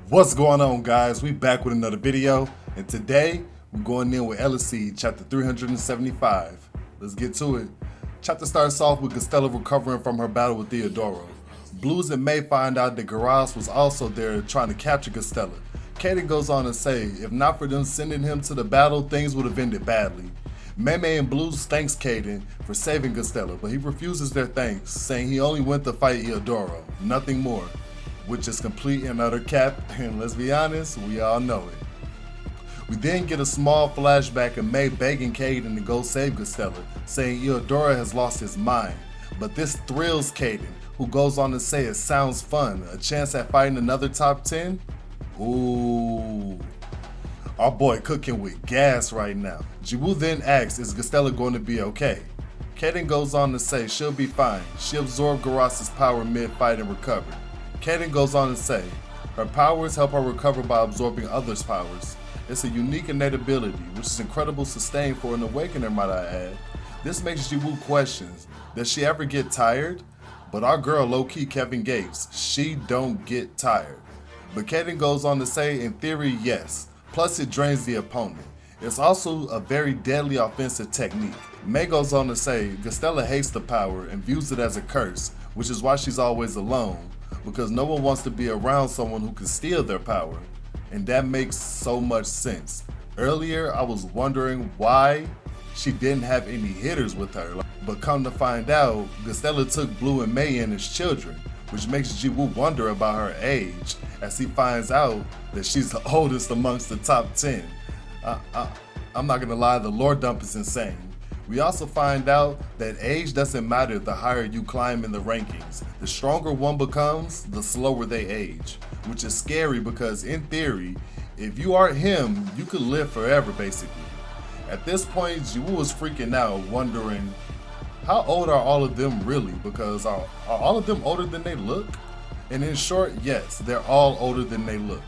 What's going on, guys? We back with another video, and today we're going in with ELECEED chapter 375. Let's get to it. Chapter starts off with Gastella recovering from her battle with Theodoro. Blues and May find out that Garas was also there trying to capture Gastella. KAYDEN goes on to say, if not for them sending him to the battle, things would have ended badly. May and Blues thanks KAYDEN for saving Gastella, but he refuses their thanks, saying he only went to fight Theodoro, nothing more. Which is complete and utter cap, and let's be honest, we all know it. We then get a small flashback of May begging KAYDEN to go save Gastella, saying Theodoro has lost his mind. But this thrills KAYDEN, who goes on to say it sounds fun, a chance at fighting another top 10? Ooh. Our boy cooking with gas right now. Jiwoo then asks, is Gastella going to be okay? KAYDEN goes on to say she'll be fine. She absorbed Garas's power mid-fight and recovered. KAYDEN goes on to say, her powers help her recover by absorbing others' powers. It's a unique innate ability, which is incredible sustain for an awakener, might I add. This makes Jiwoo questions, does she ever get tired? But our girl low-key Kevin Gates, she don't get tired. But KAYDEN goes on to say, in theory, yes. Plus it drains the opponent. It's also a very deadly offensive technique. May goes on to say, Gastella hates the power and views it as a curse, which is why she's always alone. Because no one wants to be around someone who can steal their power. And that makes so much sense. Earlier, I was wondering why she didn't have any hitters with her. But come to find out, Gastella took Blue and May in as children, which makes Jiwoo wonder about her age, as he finds out that she's the oldest amongst the top 10. I'm not gonna lie, the lore dump is insane. We also find out that age doesn't matter the higher you climb in the rankings. The stronger one becomes, the slower they age. Which is scary because in theory, if you aren't him, you could live forever basically. At this point, Jiwoo was freaking out, wondering, how old are all of them really? Because are all of them older than they look? And in short, yes, they're all older than they look.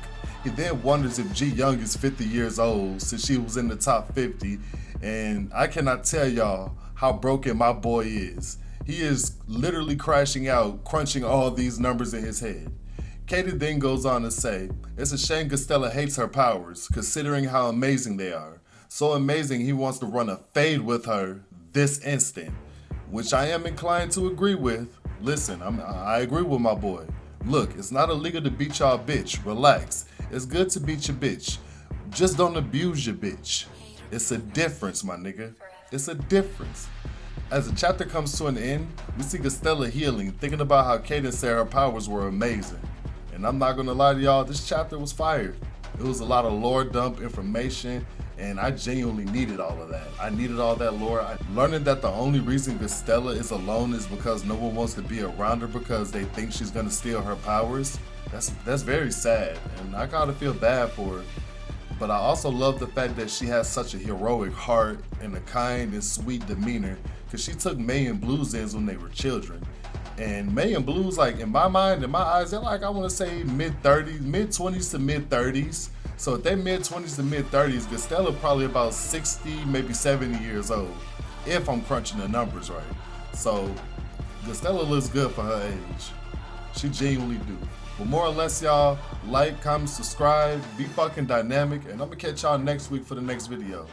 He then wonders if Ji Young is 50 years old since she was in the top 50, and I cannot tell y'all how broken my boy is. He is literally crashing out, crunching all these numbers in his head. KAYDEN then goes on to say, it's a shame Gastella hates her powers, considering how amazing they are. So amazing he wants to run a fade with her this instant, which I am inclined to agree with. Listen, I agree with my boy. Look, it's not illegal to beat y'all bitch, relax. It's good to beat your bitch. Just don't abuse your bitch. It's a difference, my nigga. It's a difference. As the chapter comes to an end, we see Gastella healing, thinking about how KAYDEN said her powers were amazing. And I'm not gonna lie to y'all, this chapter was fire. It was a lot of lore dump information, and I genuinely needed all of that. I needed all that lore. Learning that the only reason Gastella is alone is because no one wants to be around her because they think she's gonna steal her powers. That's very sad, and I gotta feel bad for her. But I also love the fact that she has such a heroic heart and a kind and sweet demeanor, because she took May and Blues in when they were children. And May and Blues, like in my mind, in my eyes, they're like, I want to say mid-30s, mid-20s to mid-30s. So if they're mid-20s to mid-30s, Gastella probably about 60, maybe 70 years old, if I'm crunching the numbers right. So Gastella looks good for her age. She genuinely do. But more or less, y'all, like, comment, subscribe, be fucking dynamic, and I'm gonna catch y'all next week for the next video.